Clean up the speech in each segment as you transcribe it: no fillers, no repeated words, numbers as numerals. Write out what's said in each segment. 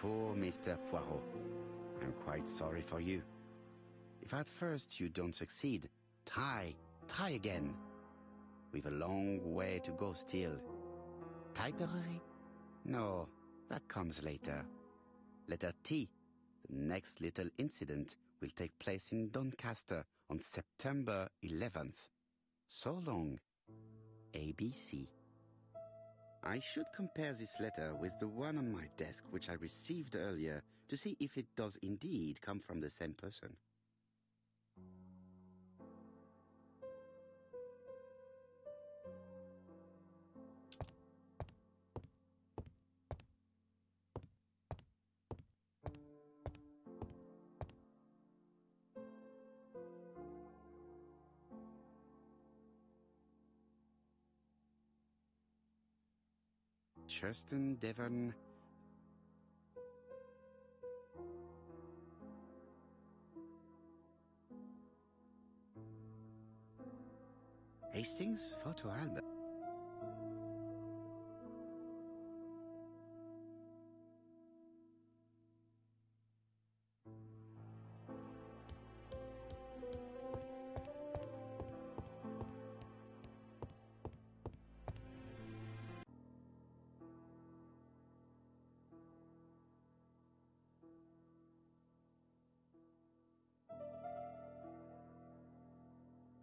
Poor Mr. Poirot. I'm quite sorry for you. If at first you don't succeed, try again. We've a long way to go still. Typery? No, that comes later. Letter T. The next little incident will take place in Doncaster on September 11th. So long. ABC. I should compare this letter with the one on my desk which I received earlier to see if it does indeed come from the same person. Kirsten Devon. Hastings photo album.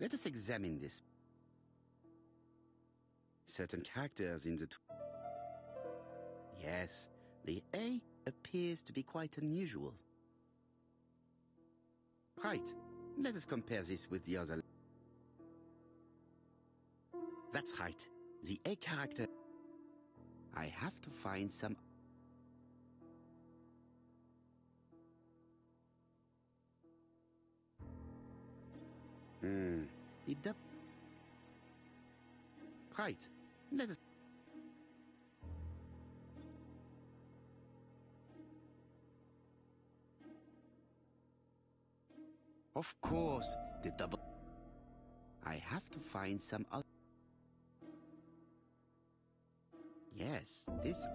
Let us examine this. Certain characters in the... Yes, the A appears to be quite unusual. Right, let us compare this with the other. That's right, the A character. I have to find some... The dub... Right, let us... Of course, the double... I have to find some other... Yes, this...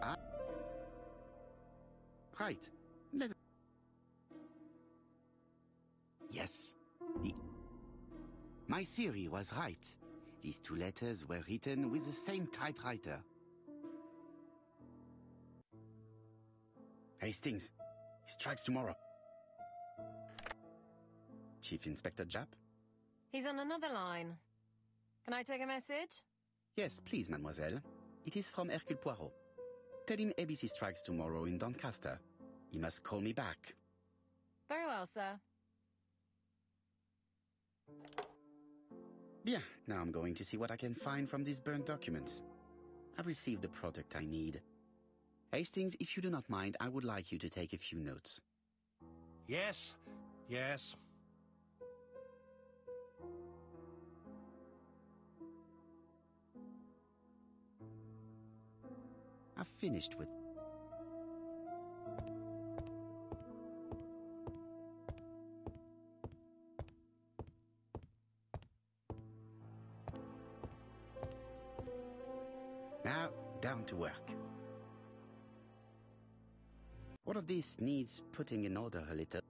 Right, let us... Yes, the... My theory was right. These two letters were written with the same typewriter. Hastings, he strikes tomorrow. Chief Inspector Japp? He's on another line. Can I take a message? Yes, please, mademoiselle. It is from Hercule Poirot. Tell him ABC strikes tomorrow in Doncaster. He must call me back. Very well, sir. Bien, now I'm going to see what I can find from these burned documents. I've received the product I need. Hastings, if you do not mind, I would like you to take a few notes. Yes, yes. I've finished with... Now, down to work. All of this needs putting in order a little.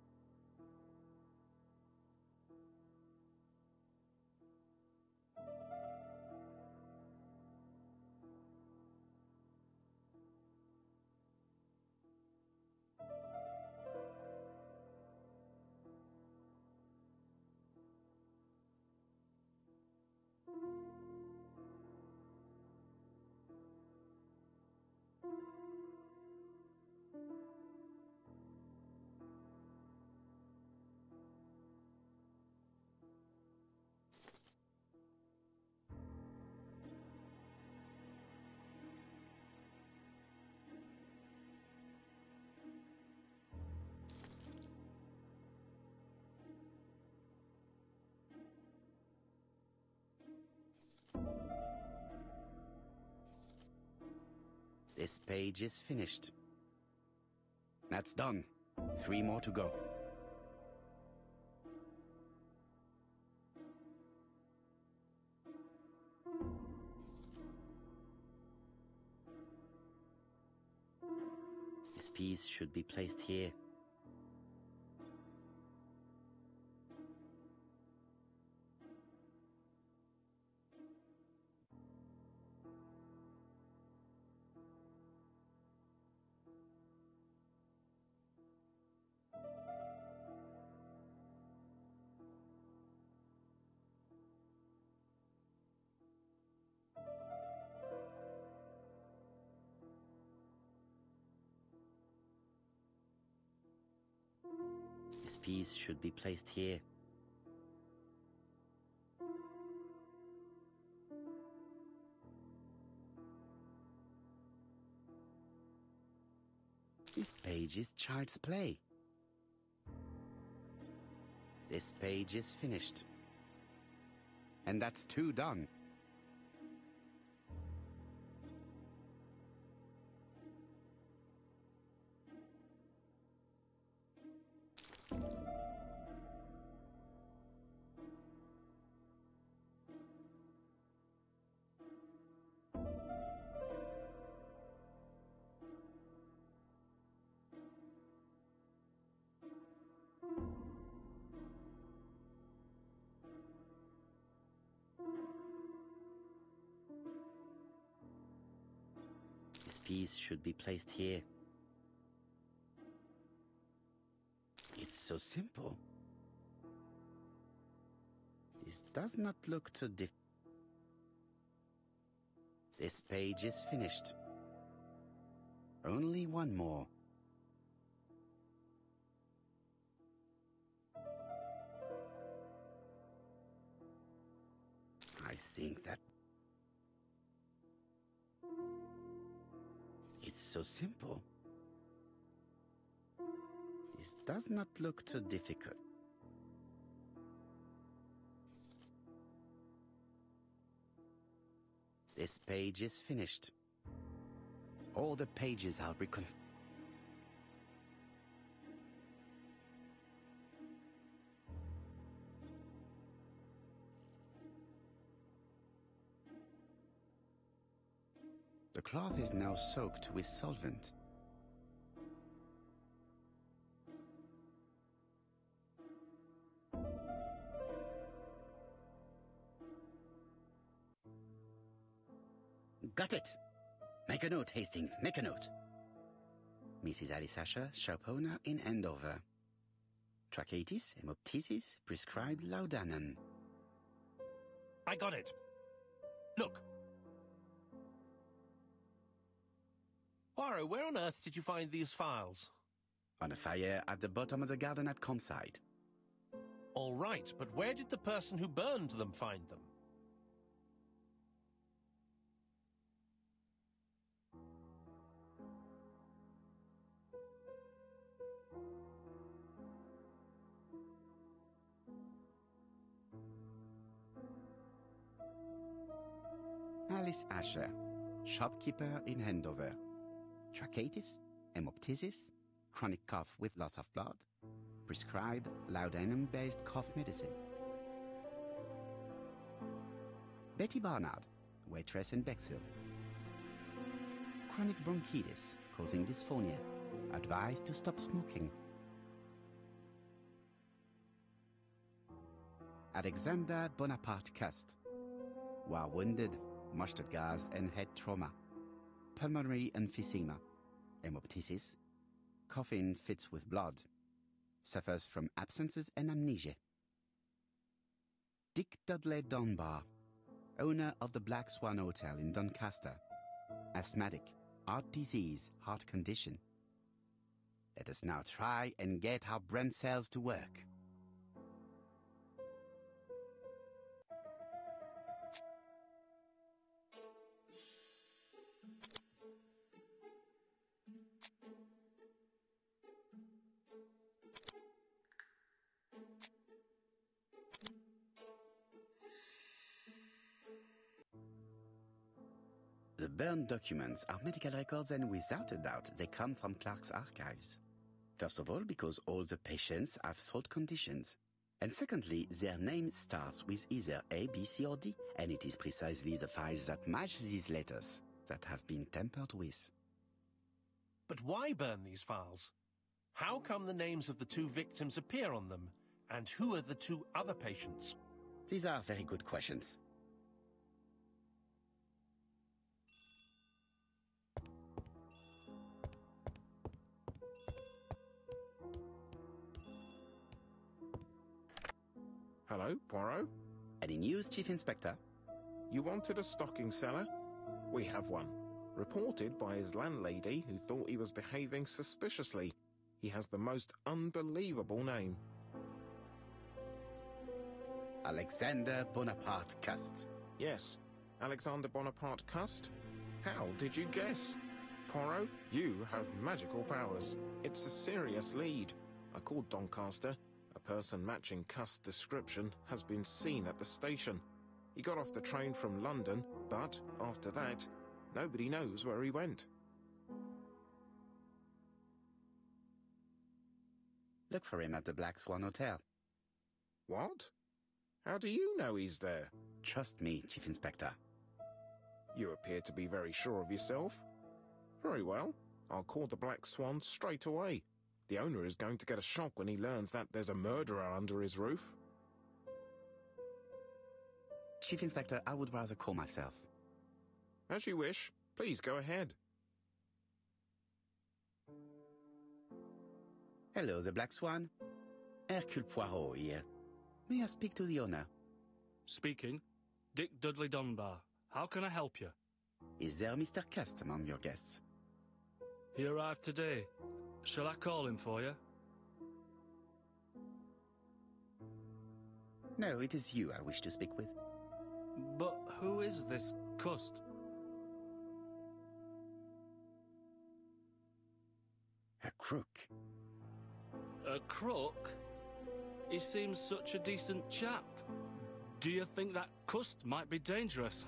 This page is finished. That's done. 3 more to go. This piece should be placed here. This piece should be placed here. This page is child's play. This page is finished. And that's 2 done. This piece should be placed here. It's so simple. This does not look too difficult. This page is finished. Only one more. I think that it's so simple. This does not look too difficult. This page is finished. All the pages are reconstructed. The cloth is now soaked with solvent. Got it! Make a note, Hastings, make a note. Mrs. Alice Asher, shop owner in Andover. Tracheitis, hemoptysis, prescribed laudanum. I got it. Look. Poirot, where on earth did you find these files? On a fire at the bottom of the garden at Campside. All right, but where did the person who burned them find them? Alice Asher, shopkeeper in Andover. Tracheitis, hemoptysis, chronic cough with loss of blood, prescribed laudanum-based cough medicine. Betty Barnard, waitress in Bexhill. Chronic bronchitis causing dysphonia, advised to stop smoking. Alexander Bonaparte Cust, war wounded, mustard gas and head trauma, pulmonary emphysema, hemoptysis, coughing fits with blood, suffers from absences and amnesia. Dick Dudley Dunbar, owner of the Black Swan Hotel in Doncaster, asthmatic, heart disease, heart condition. Let us now try and get our brain cells to work. The burned documents are medical records, and without a doubt they come from Clark's archives. First of all, because all the patients have throat conditions. And secondly, their name starts with either A, B, C or D, and it is precisely the files that match these letters that have been tampered with. But why burn these files? How come the names of the two victims appear on them? And who are the two other patients? These are very good questions. Hello, Poirot? Any news, Chief Inspector? You wanted a stocking seller? We have one. Reported by his landlady who thought he was behaving suspiciously. He has the most unbelievable name. Alexander Bonaparte Cust. Yes, Alexander Bonaparte Cust? How did you guess? Poirot, you have magical powers. It's a serious lead. I called Doncaster. A person matching Cust's description has been seen at the station. He got off the train from London, but after that, nobody knows where he went. Look for him at the Black Swan Hotel. What? How do you know he's there? Trust me, Chief Inspector. You appear to be very sure of yourself. Very well. I'll call the Black Swan straight away. The owner is going to get a shock when he learns that there's a murderer under his roof. Chief Inspector, I would rather call myself. As you wish. Please go ahead. Hello, the Black Swan. Hercule Poirot here. May I speak to the owner? Speaking. Dick Dudley Dunbar. How can I help you? Is there Mr. Cust among your guests? He arrived today. Shall I call him for you? No, it is you I wish to speak with. But who is this Cust? A crook. A crook? He seems such a decent chap. Do you think that Cust might be dangerous?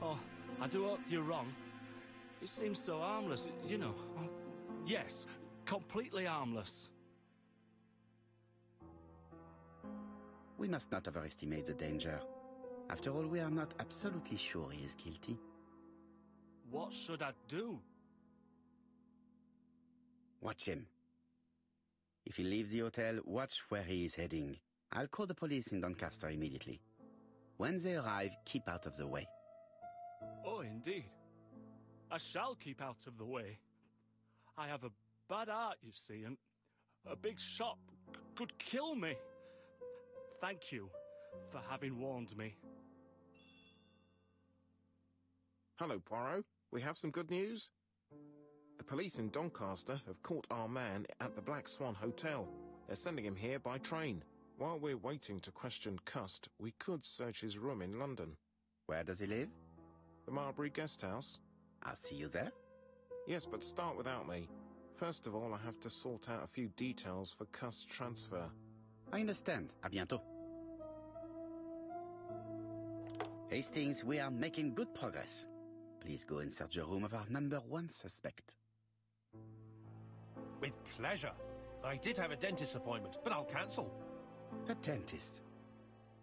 Oh, I do hope you're wrong. He seems so harmless, you know. Oh, yes, completely harmless. We must not overestimate the danger. After all, we are not absolutely sure he is guilty. What should I do? Watch him. If he leaves the hotel, watch where he is heading. I'll call the police in Doncaster immediately. When they arrive, keep out of the way. Oh, indeed. I shall keep out of the way. I have a bad heart, you see, and a big shot could kill me. Thank you for having warned me. Hello, Poirot. We have some good news. The police in Doncaster have caught our man at the Black Swan Hotel. They're sending him here by train. While we're waiting to question Cust, we could search his room in London. Where does he live? The Marbury Guest House. I'll see you there. Yes, but start without me. First of all, I have to sort out a few details for Cust's transfer. I understand. À bientôt. Hastings, we are making good progress. Please go and search the room of our #1 suspect. With pleasure. I did have a dentist appointment, but I'll cancel. The dentist.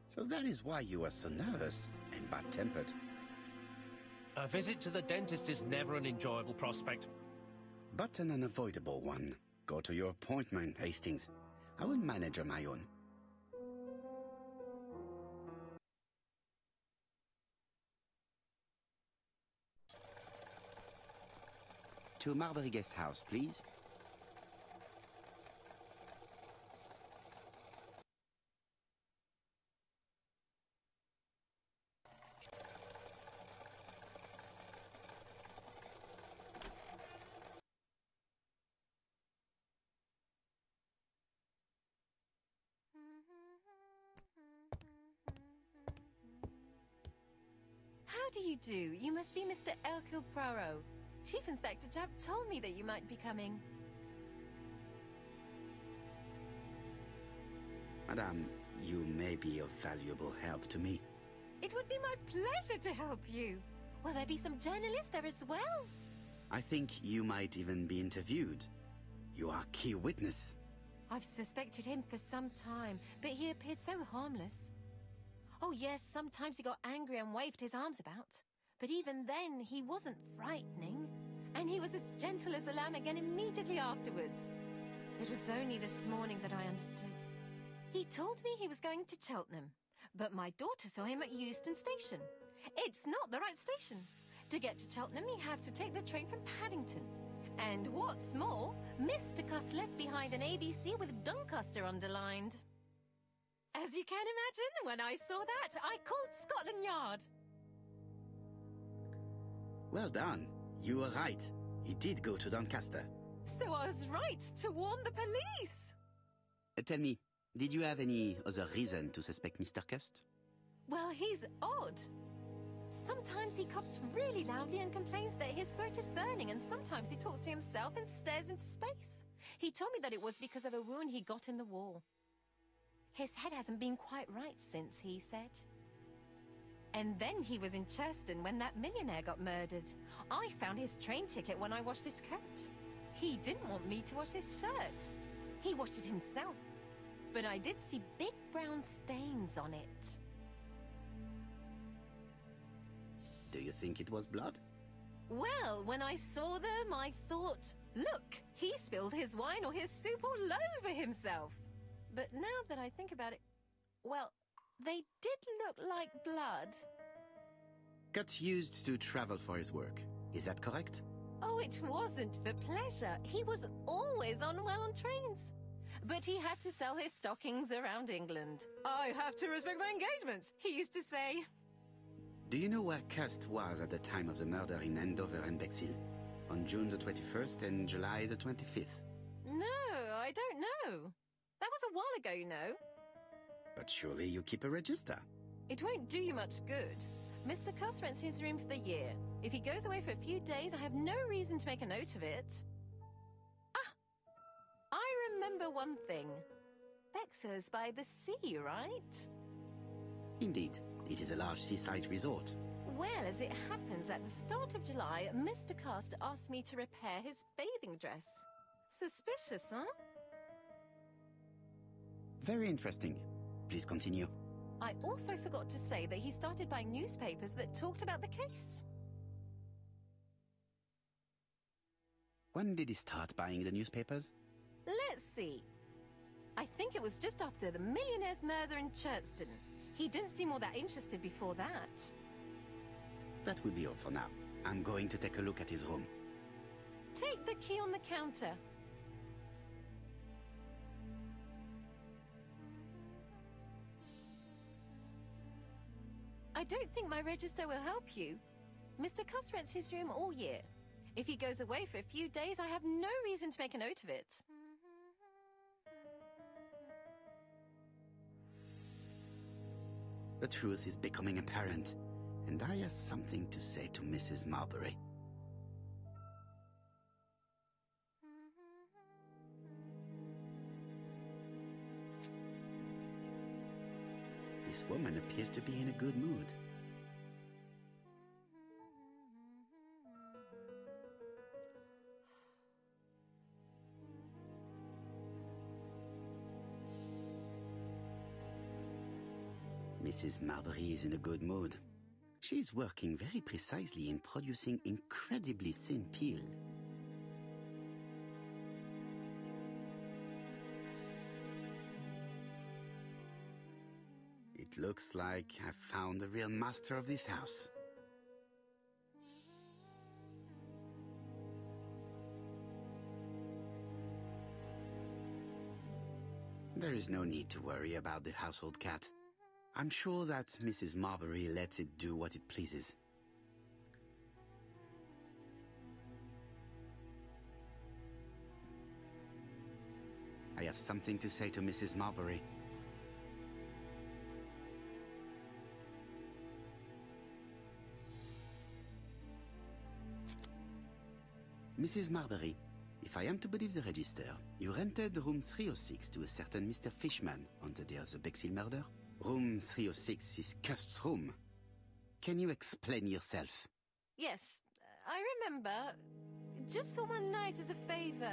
So that is why you were so nervous and bad-tempered. A visit to the dentist is never an enjoyable prospect. But an unavoidable one. Go to your appointment, Hastings. I will manage on my own. To Marbury Guest House, please. How do you do? You must be Mr. Hercule Poirot. Chief Inspector Jupp told me that you might be coming. Madame, you may be of valuable help to me. It would be my pleasure to help you. Will there be some journalists there as well? I think you might even be interviewed. You are key witness. I've suspected him for some time, but he appeared so harmless. Oh yes, sometimes he got angry and waved his arms about. But even then, he wasn't frightening. And And he was as gentle as a lamb again immediately afterwards. It was only this morning that I understood. He told me he was going to Cheltenham, but my daughter saw him at Euston Station. It's not the right station. To get to Cheltenham, you have to take the train from Paddington. And what's more, Mr. Cuss left behind an ABC with Doncaster underlined. As you can imagine, when I saw that, I called Scotland Yard. Well done. You were right. He did go to Doncaster. So I was right to warn the police. Tell me, did you have any other reason to suspect Mr. Cust? Well, he's odd. Sometimes he coughs really loudly and complains that his throat is burning, and sometimes he talks to himself and stares into space. He told me that it was because of a wound he got in the war. His head hasn't been quite right since, he said. And then he was in Churston when that millionaire got murdered. I found his train ticket when I washed his coat. He didn't want me to wash his shirt. He washed it himself. But I did see big brown stains on it. Do you think it was blood? Well, when I saw them, I thought, look, he spilled his wine or his soup all over himself. But now that I think about it, well, they did look like blood. Cust used to travel for his work. Is that correct? Oh, it wasn't for pleasure. He was always on well-on trains. But he had to sell his stockings around England. I have to respect my engagements, he used to say. Do you know where Cust was at the time of the murder in Andover and Bexhill? On June the 21st and July the 25th? No, I don't know. That was a while ago, you know. But surely you keep a register. It won't do you much good. Mr. Cuss rents his room for the year. If he goes away for a few days, I have no reason to make a note of it. I remember one thing. Bexhill's by the sea, right? Indeed, it is a large seaside resort. Well, as it happens, at the start of July, Mr. Cust asked me to repair his bathing dress. Suspicious, huh? Very interesting. Please continue. I also forgot to say that he started buying newspapers that talked about the case. When did he start buying the newspapers? Let's see. I think it was just after the millionaire's murder in Churston. He didn't seem all that interested before that. That will be all for now. I'm going to take a look at his room. Take the key on the counter. I don't think my register will help you. Mr. Cuss rents his room all year. If he goes away for a few days, I have no reason to make a note of it. The truth is becoming apparent, and I have something to say to Mrs. Marbury. This woman appears to be in a good mood. Mrs. Marbury is in a good mood. She's working very precisely in producing incredibly thin peel. It looks like I've found the real master of this house. There is no need to worry about the household cat. I'm sure that Mrs. Marbury lets it do what it pleases. I have something to say to Mrs. Marbury. Mrs. Marbury, if I am to believe the register, you rented room 306 to a certain Mr. Fishman on the day of the Bexhill murder? Room 306 is Cust's room. Can you explain yourself? Yes, I remember. Just for one night as a favor.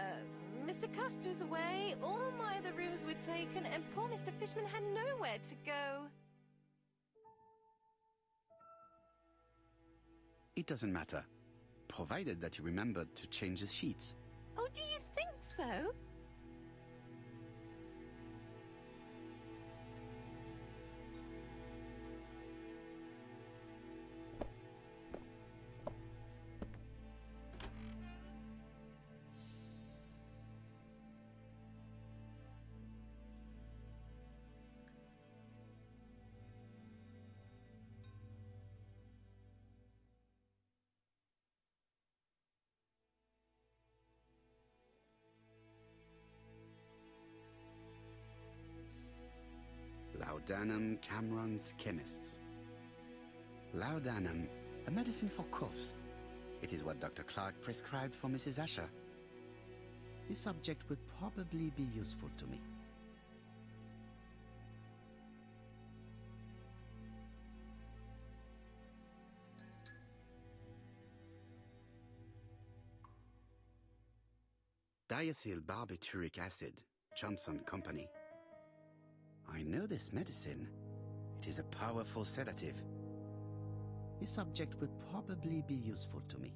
Mr. Cust was away, all my other rooms were taken, and poor Mr. Fishman had nowhere to go. It doesn't matter. provided that you remembered to change the sheets. Oh, do you think so? Laudanum Cameron's Chemists. Laudanum, a medicine for coughs. It is what Dr. Clark prescribed for Mrs. Asher. This subject would probably be useful to me. Diethyl barbituric acid, Johnson Company. I know this medicine. It is a powerful sedative. This subject would probably be useful to me.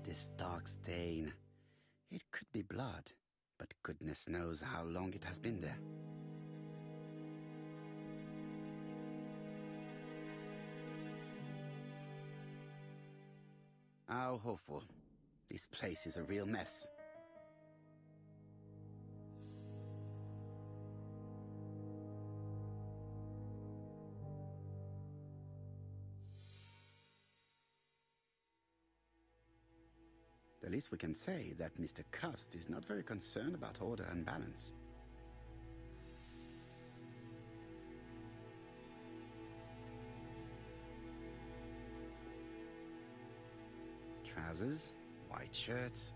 This dark stain. It could be blood, but goodness knows how long it has been there. How awful. This place is a real mess. The least we can say is that Mr. Cust is not very concerned about order and balance. Trousers, white shirts,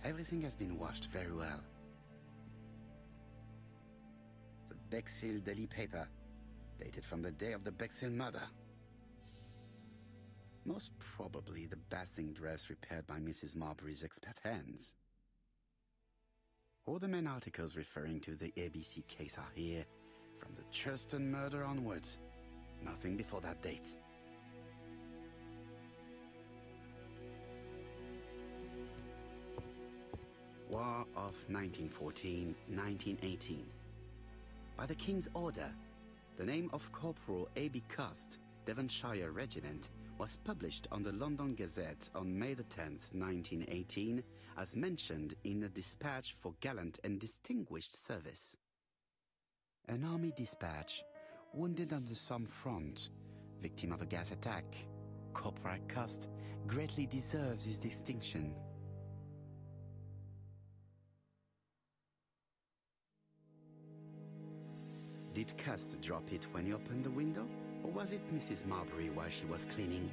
everything has been washed very well. The Bexhill daily paper, dated from the day of the Bexhill murder. Most probably the basting dress repaired by Mrs. Marbury's expert hands. All the main articles referring to the ABC case are here, from the Churston murder onwards. Nothing before that date. War of 1914-1918. By the King's order, the name of Corporal A.B. Cust, Devonshire Regiment, was published on the London Gazette on May the 10th, 1918, as mentioned in a dispatch for gallant and distinguished service. An army dispatch, wounded on the Somme front, victim of a gas attack. Corporal Cust greatly deserves his distinction. Did Cust drop it when he opened the window, or was it Mrs. Marbury while she was cleaning?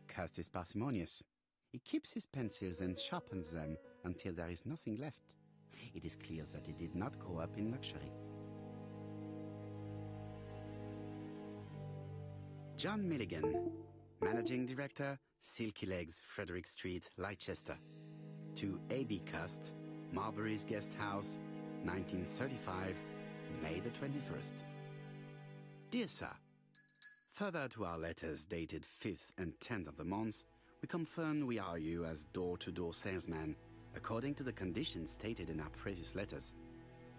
Cust is parsimonious. He keeps his pencils and sharpens them until there is nothing left. It is clear that he did not grow up in luxury. John Milligan, Managing Director, Silky Legs, Frederick Street, Leicester. To A.B. Cust, Marbury's Guest House, 1935, May the 21st. Dear Sir, further to our letters dated 5th and 10th of the month, we confirm we are you as door-to-door salesman, according to the conditions stated in our previous letters.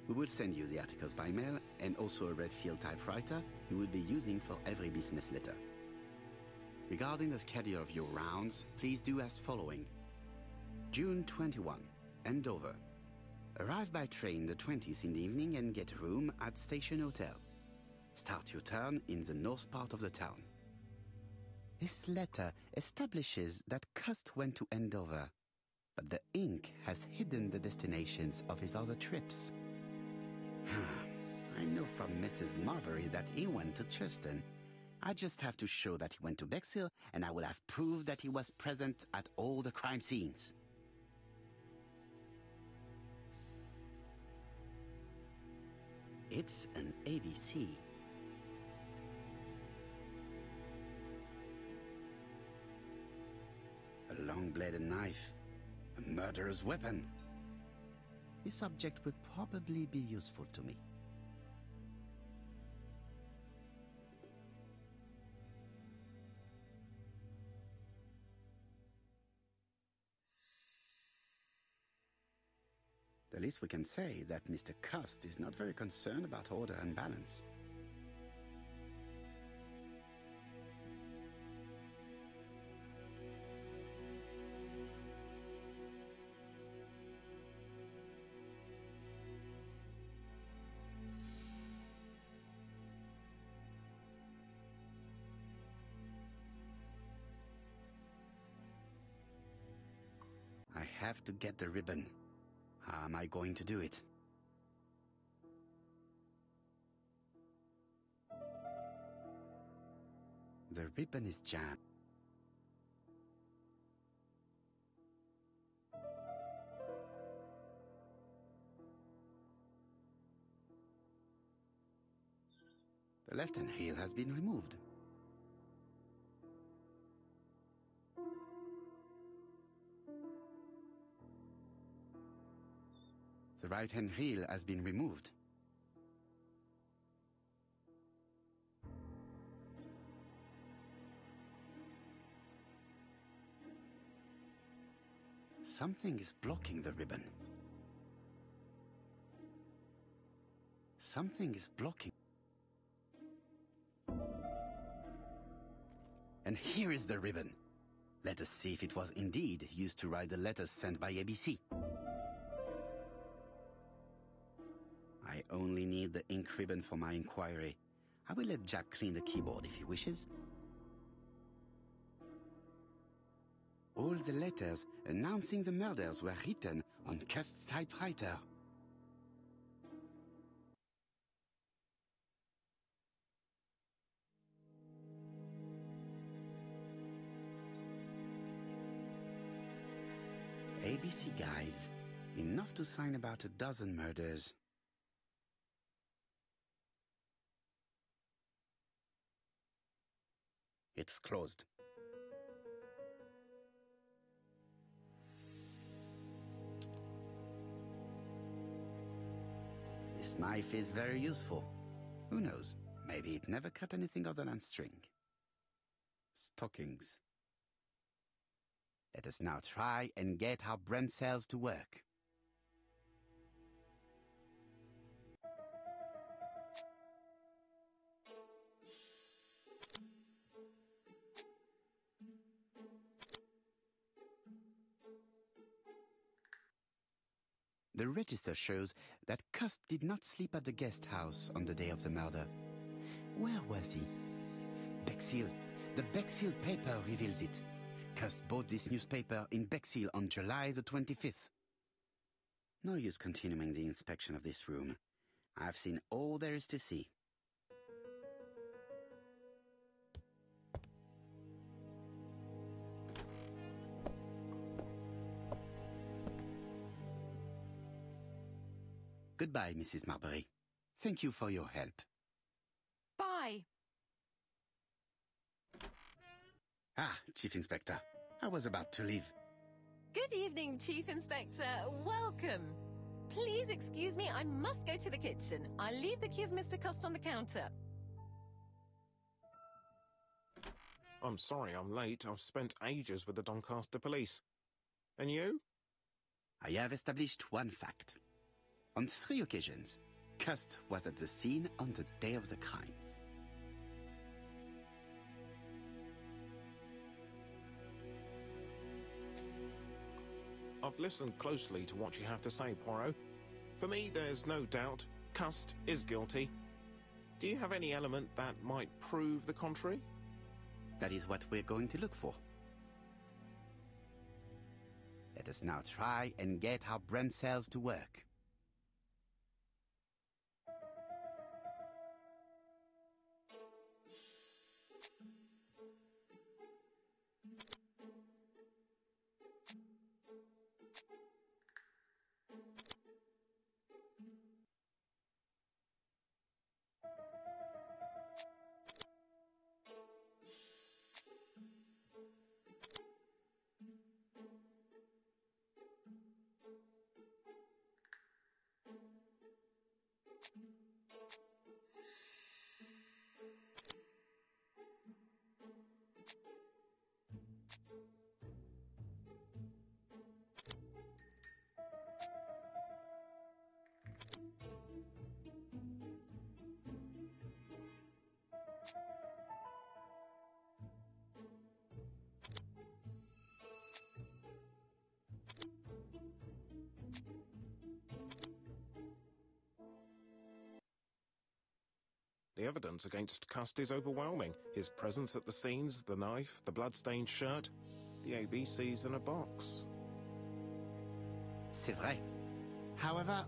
We will send you the articles by mail and also a Redfield typewriter you will be using for every business letter. Regarding the schedule of your rounds, please do as following. June 21, Andover. Arrive by train the 20th in the evening and get a room at Station Hotel. Start your turn in the north part of the town. This letter establishes that Cust went to Andover, but the ink has hidden the destinations of his other trips. I know from Mrs. Marbury that he went to Churston. I just have to show that he went to Bexhill, and I will have proved that he was present at all the crime scenes. It's an ABC. A long-bladed knife. A murderer's weapon. This object would probably be useful to me. The least we can say that Mr. Cust is not very concerned about order and balance. I have to get the ribbon. How am I going to do it? The ribbon is jammed. The left-hand heel has been removed. The right-hand heel has been removed. Something is blocking the ribbon. Something is blocking. And here is the ribbon. Let us see if it was indeed used to write the letters sent by ABC. I only need the ink ribbon for my inquiry. I will let Jack clean the keyboard if he wishes. All the letters announcing the murders were written on Cust's typewriter. ABC guys, enough to sign about a dozen murders. It's closed. This knife is very useful. Who knows? Maybe it never cut anything other than string. Stockings. Let us now try and get our brain cells to work. The register shows that Cust did not sleep at the guest house on the day of the murder. Where was he? Bexhill. The Bexhill paper reveals it. Cust bought this newspaper in Bexhill on July the 25th. No use continuing the inspection of this room. I've seen all there is to see. Goodbye, Mrs. Marbury. Thank you for your help. Bye. Ah, Chief Inspector. I was about to leave. Good evening, Chief Inspector. Welcome. Please excuse me, I must go to the kitchen. I'll leave the key of Mr. Cust on the counter. I'm sorry I'm late. I've spent ages with the Doncaster police. And you? I have established one fact. On 3 occasions, Cust was at the scene on the day of the crimes. I've listened closely to what you have to say, Poirot. For me, there's no doubt Cust is guilty. Do you have any element that might prove the contrary? That is what we're going to look for. Let us now try and get our brain cells to work. The evidence against Cust is overwhelming. His presence at the scenes, the knife, the blood-stained shirt, the ABC's in a box. C'est vrai. However,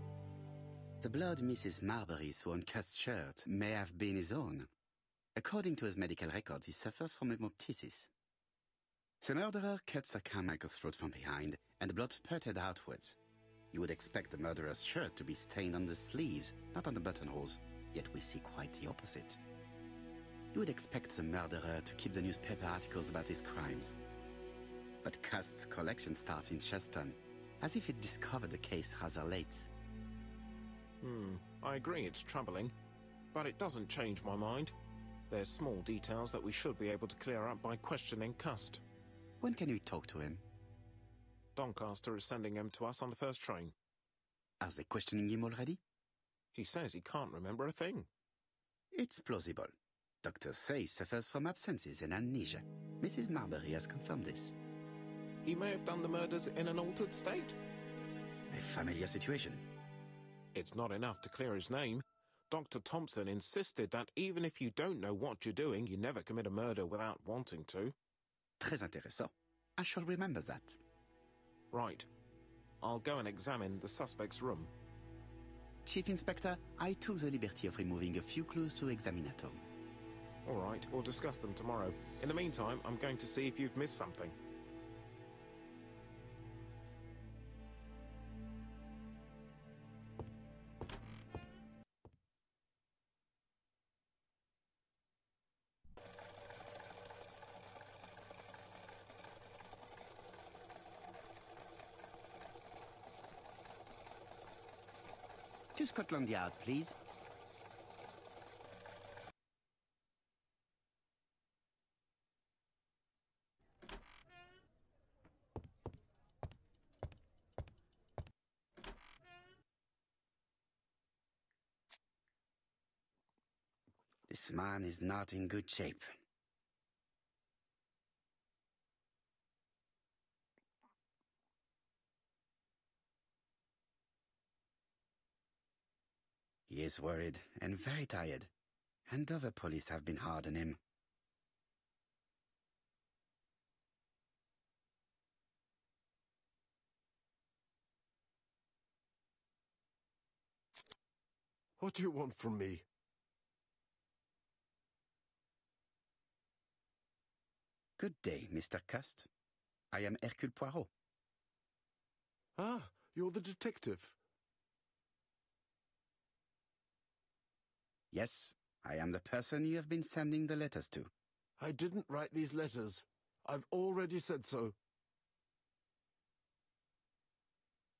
the blood Mrs. Marbury saw on Cust's shirt may have been his own. According to his medical records, he suffers from hemoptysis. The murderer cut Sir Carmichael's throat from behind, and the blood spurted outwards. You would expect the murderer's shirt to be stained on the sleeves, not on the buttonholes, yet we see quite the opposite. You would expect the murderer to keep the newspaper articles about his crimes. But Cust's collection starts in Shuston, as if it discovered the case rather late. I agree it's troubling, but it doesn't change my mind. There's small details that we should be able to clear up by questioning Cust. When can we talk to him? Doncaster is sending him to us on the first train. Are they questioning him already? He says he can't remember a thing. It's plausible. Doctors say he suffers from absences and amnesia. Mrs. Marbury has confirmed this. He may have done the murders in an altered state. A familiar situation. It's not enough to clear his name. Dr. Thompson insisted that even if you don't know what you're doing, you never commit a murder without wanting to. Très intéressant. I shall remember that. Right. I'll go and examine the suspect's room. Chief Inspector, I took the liberty of removing a few clues to examinatum. All right, we'll discuss them tomorrow. In the meantime, I'm going to see if you've missed something. To Scotland Yard, please. This man is not in good shape. He is worried and very tired, and other police have been hard on him. What do you want from me? Good day, Mr. Cust. I am Hercule Poirot. Ah, you're the detective. Yes, I am the person you have been sending the letters to. I didn't write these letters. I've already said so.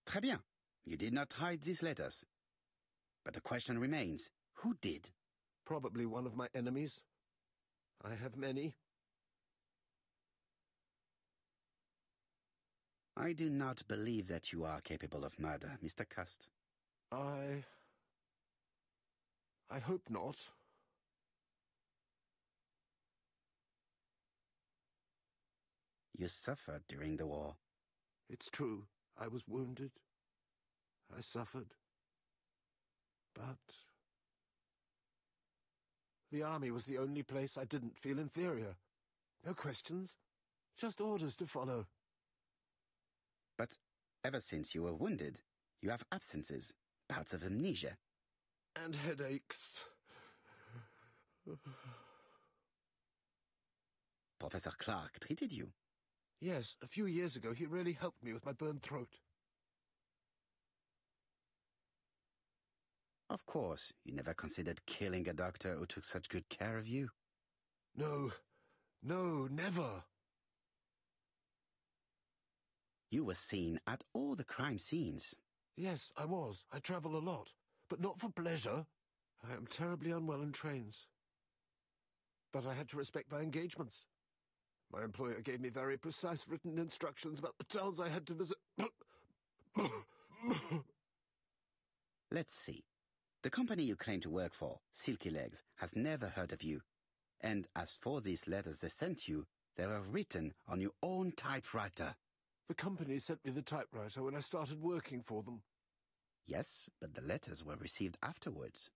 Très bien. You did not hide these letters. But the question remains, who did? Probably one of my enemies. I have many. I do not believe that you are capable of murder, Mr. Cust. I hope not. You suffered during the war. It's true. I was wounded. I suffered. But the army was the only place I didn't feel inferior. No questions. Just orders to follow. But ever since you were wounded, you have absences, bouts of amnesia. And headaches. Professor Clark treated you. Yes, a few years ago he really helped me with my burned throat. Of course, you never considered killing a doctor who took such good care of you. No, never. You were seen at all the crime scenes. Yes, I was. I travel a lot, but not for pleasure. I am terribly unwell in trains. But I had to respect my engagements. My employer gave me very precise written instructions about the towns I had to visit. Let's see. The company you claim to work for, Silky Legs, has never heard of you. And as for these letters they sent you, they were written on your own typewriter. The company sent me the typewriter when I started working for them. Yes, but the letters were received afterwards.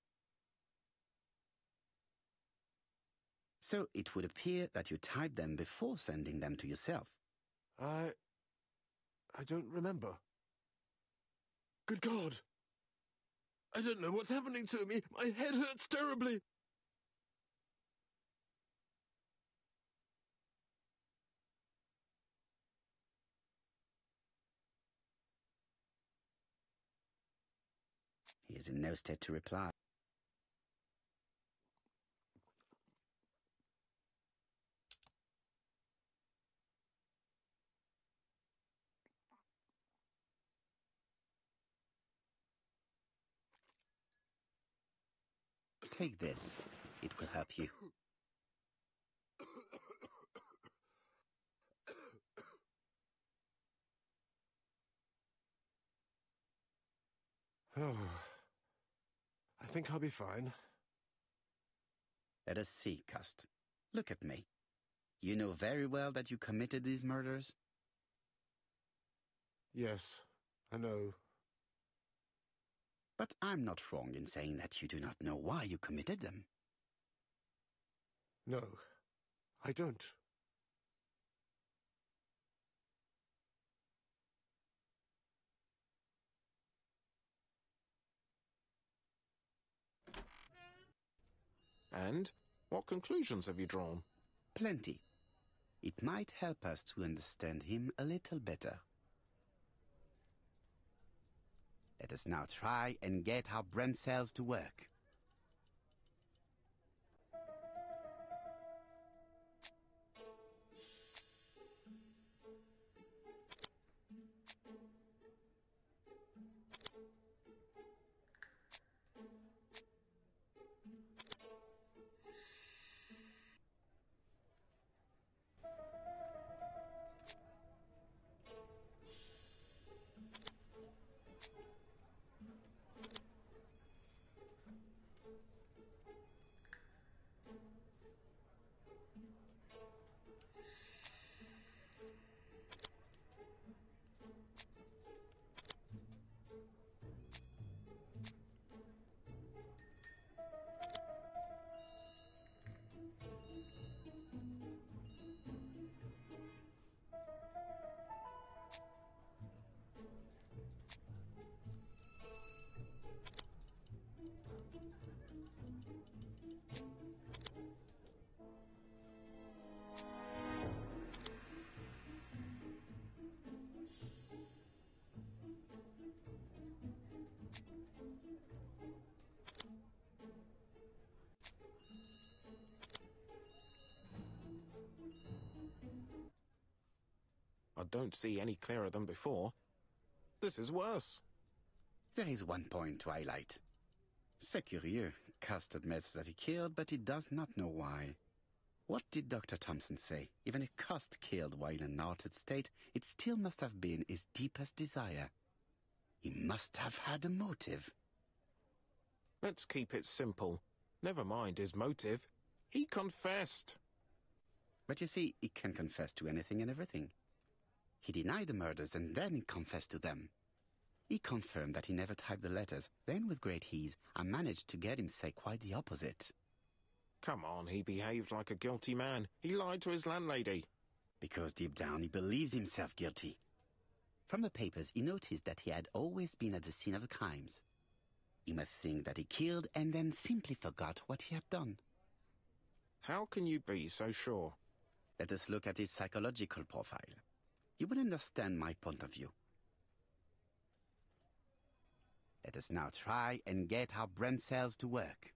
So it would appear that you typed them before sending them to yourself. I don't remember. Good God! I don't know what's happening to me. My head hurts terribly. He is in no state to reply. Take this. It will help you. Oh, I think I'll be fine. Let us see, Cust. Look at me. You know very well that you committed these murders? Yes, I know. But I'm not wrong in saying that you do not know why you committed them. No, I don't. And what conclusions have you drawn? Plenty. It might help us to understand him a little better. Let us now try and get our brain cells to work. I don't see any clearer than before. This is worse. There is one point to highlight. C'est curieux. Cust admits that he killed, but he does not know why. What did Dr. Thompson say? Even if Cust killed while in an altered state, it still must have been his deepest desire. He must have had a motive. Let's keep it simple. Never mind his motive. He confessed. But you see, he can confess to anything and everything. He denied the murders and then he confessed to them. He confirmed that he never typed the letters. Then, with great ease, I managed to get him say quite the opposite. Come on, he behaved like a guilty man. He lied to his landlady. Because deep down he believes himself guilty. From the papers, he noticed that he had always been at the scene of the crimes. He must think that he killed and then simply forgot what he had done. How can you be so sure? Let us look at his psychological profile. You will understand my point of view. Let us now try and get our brain cells to work.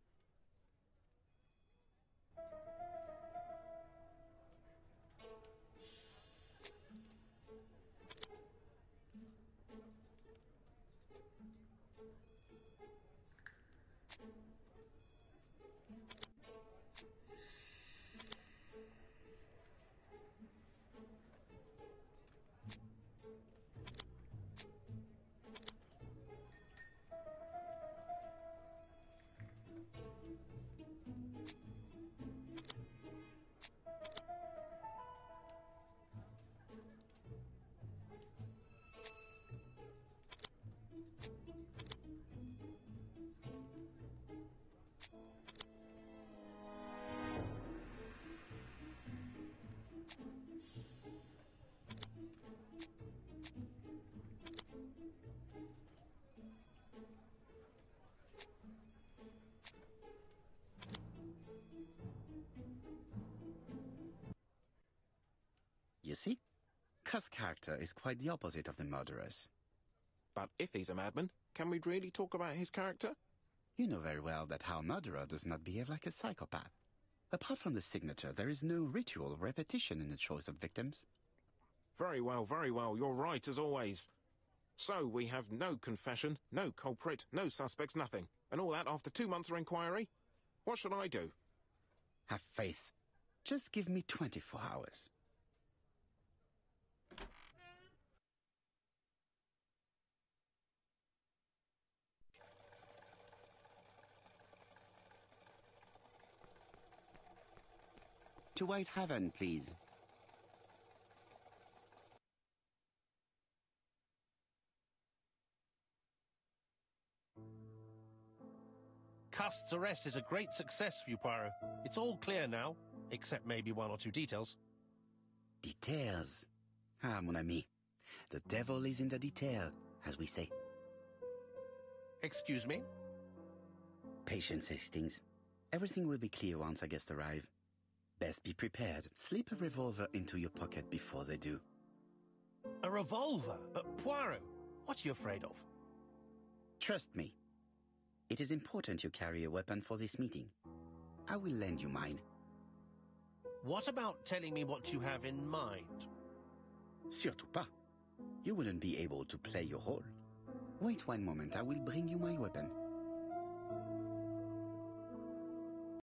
You see? Cust's character is quite the opposite of the murderer's. But if he's a madman, can we really talk about his character? You know very well that our murderer does not behave like a psychopath. Apart from the signature, there is no ritual repetition in the choice of victims. Very well, you're right as always. So we have no confession, no culprit, no suspects, nothing. And all that after 2 months of inquiry? What should I do? Have faith. Just give me 24 hours. To White Haven, please. Cust's arrest is a great success for you, Poirot. It's all clear now, except maybe 1 or 2 details. Details. Ah, mon ami. The devil is in the detail, as we say. Excuse me? Patience, Hastings. Everything will be clear once our guests arrive. Best be prepared. Slip a revolver into your pocket before they do. A revolver? But Poirot, what are you afraid of? Trust me. It is important you carry a weapon for this meeting. I will lend you mine. What about telling me what you have in mind? Surtout pas. You wouldn't be able to play your role. Wait 1 moment, I will bring you my weapon.